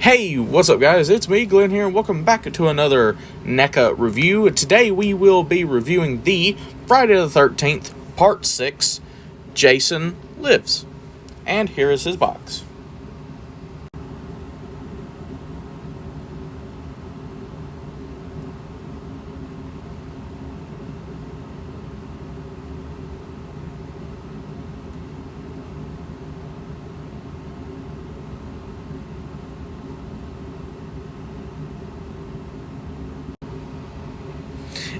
Hey, what's up guys? It's me, Glenn here, and welcome back to another NECA review. Today we will be reviewing the Friday the 13th, Part 6, Jason Lives. And here is his box.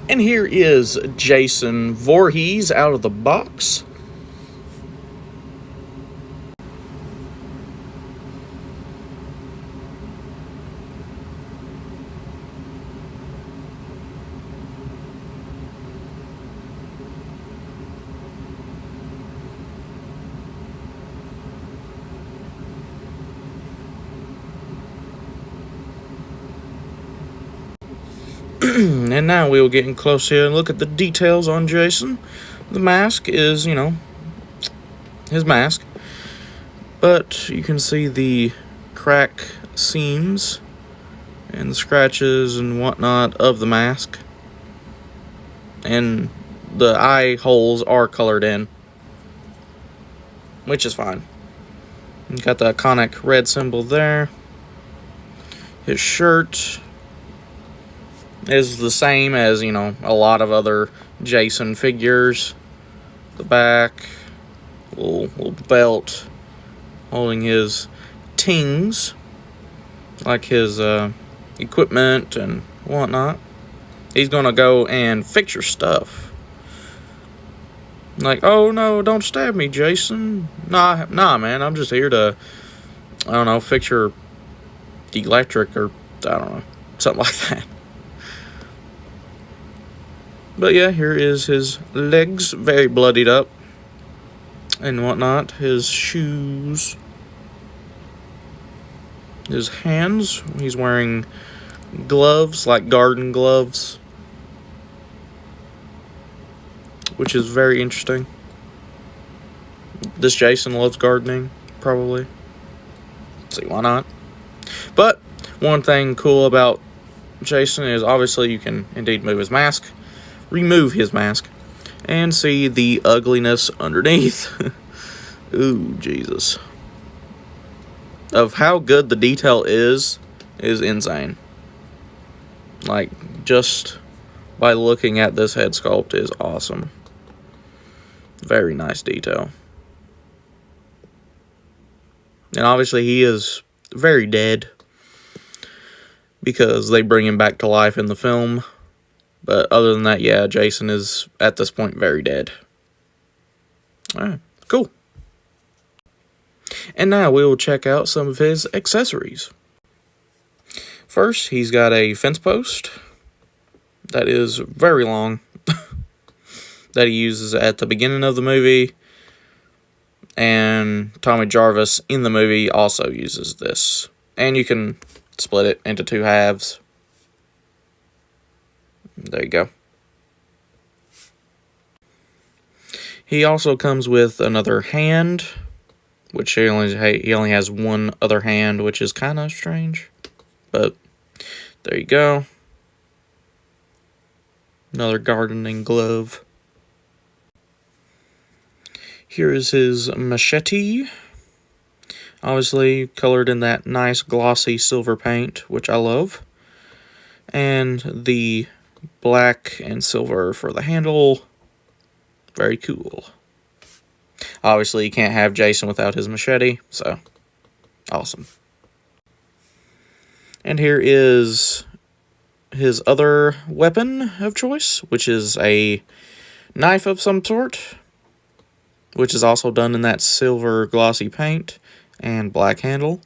And here is Jason Voorhees out of the box. And now we'll get in close here and look at the details on Jason. The mask is, his mask. But you can see the crack seams and the scratches and whatnot of the mask. And the eye holes are colored in, which is fine. You got the iconic red symbol there. His shirt is the same as, a lot of other Jason figures. The back, little belt holding his tings, like his equipment and whatnot. He's gonna go and fix your stuff. Like, oh no, don't stab me, Jason. Nah, man, I'm just here to, fix your electric or, something like that. But yeah, here is his legs, very bloodied up and whatnot. His shoes. His hands. He's wearing gloves, like garden gloves, which is very interesting. This Jason loves gardening, probably. See, why not? But one thing cool about Jason is obviously you can indeed remove his mask, and see the ugliness underneath. Ooh, Jesus. Of how good the detail is insane. Like, just by looking at this head sculpt is awesome. Very nice detail. And obviously he is very dead, because they bring him back to life in the film. But other than that, yeah, Jason is, at this point, very dead. Alright, cool. And now we will check out some of his accessories. First, he's got a fence post that is very long, that he uses at the beginning of the movie. And Tommy Jarvis in the movie also uses this. And you can split it into two halves. There you go. He also comes with another hand, which he only has one other hand, which is kind of strange. But there you go. Another gardening glove. Here is his machete. Obviously colored in that nice glossy silver paint, which I love. And the black and silver for the handle. Very cool. Obviously, you can't have Jason without his machete, so awesome. And here is his other weapon of choice, which is a knife of some sort, which is also done in that silver glossy paint and black handle.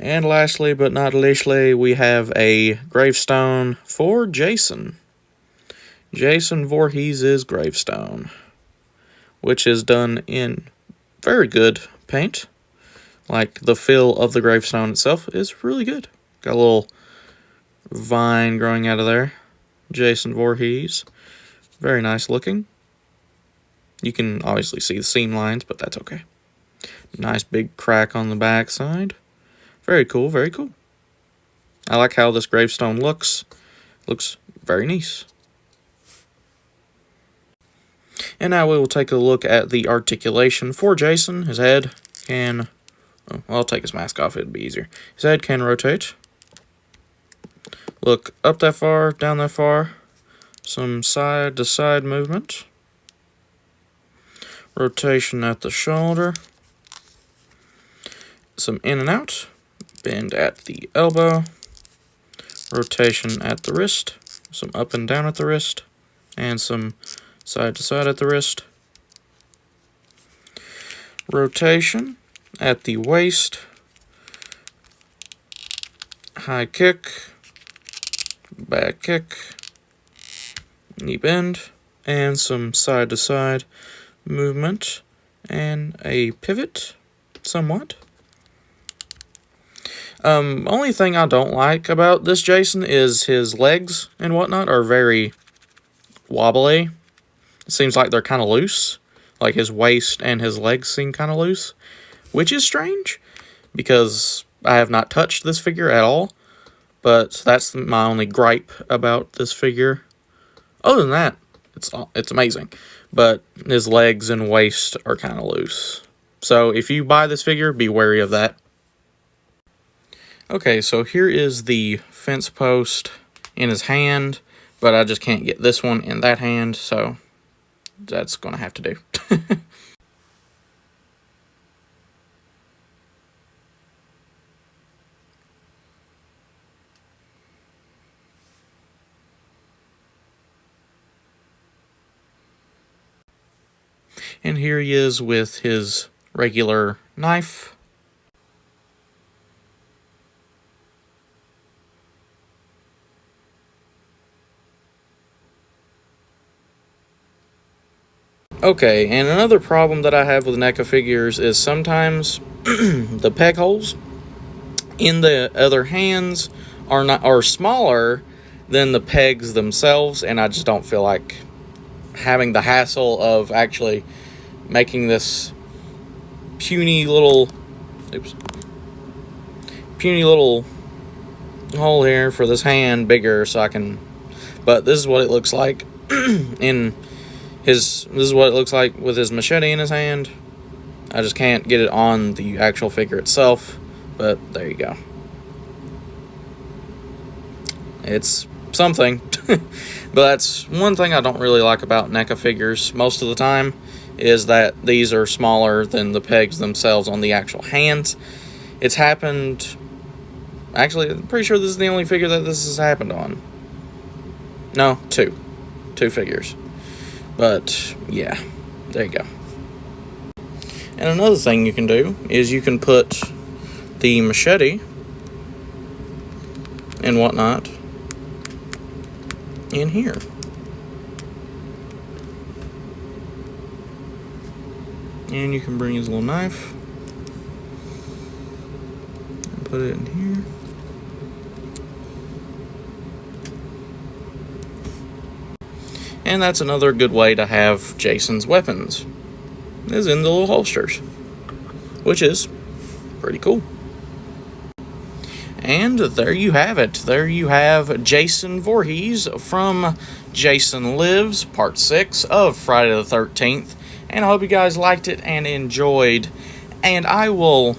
And lastly, but not leastly, we have a gravestone for Jason. Jason Voorhees' gravestone, which is done in very good paint. Like, the feel of the gravestone itself is really good. Got a little vine growing out of there. Jason Voorhees. Very nice looking. You can obviously see the seam lines, but that's okay. Nice big crack on the back side. Very cool, very cool. I like how this gravestone looks. Looks very nice. And now we will take a look at the articulation for Jason. His head can... Oh, well, I'll take his mask off, it'd be easier. His head can rotate. Look up that far, down that far. Some side-to-side movement. Rotation at the shoulder. Some in and out. Bend at the elbow. Rotation at the wrist. Some up and down at the wrist. And some side to side at the wrist. Rotation at the waist. High kick. Back kick. Knee bend. And some side to side movement. And a pivot, somewhat. Only thing I don't like about this Jason is his legs and whatnot are very wobbly. It seems like they're kind of loose. Like his waist and his legs seem kind of loose. Which is strange, because I have not touched this figure at all. But that's my only gripe about this figure. Other than that, it's amazing. But his legs and waist are kind of loose. So if you buy this figure, be wary of that. Okay, so here is the fence post in his hand, but I just can't get this one in that hand, so that's going to have to do. And here he is with his regular knife. Okay, and another problem that I have with NECA figures is sometimes the peg holes in the other hands are smaller than the pegs themselves, and I just don't feel like having the hassle of actually making this puny little hole here for this hand bigger so I can... But this is what it looks like this is what it looks like with his machete in his hand. I just can't get it on the actual figure itself, but there you go. It's something. But that's one thing I don't really like about NECA figures most of the time, is that these are smaller than the pegs themselves on the actual hands. It's happened... Actually, I'm pretty sure this is the only figure that this has happened on. No, two figures. But, yeah, there you go. And another thing you can do is you can put the machete and whatnot in here. And you can bring his little knife and put it in here. And that's another good way to have Jason's weapons, is in the little holsters, which is pretty cool. And there you have it. There you have Jason Voorhees from Jason Lives, Part 6 of Friday the 13th. And I hope you guys liked it and enjoyed. And I will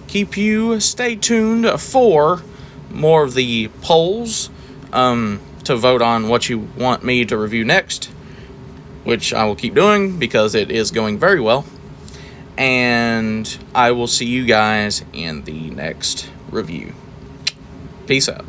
keep you stay tuned for more of the polls to vote on what you want me to review next, which I will keep doing because it is going very well. And I will see you guys in the next review. Peace out.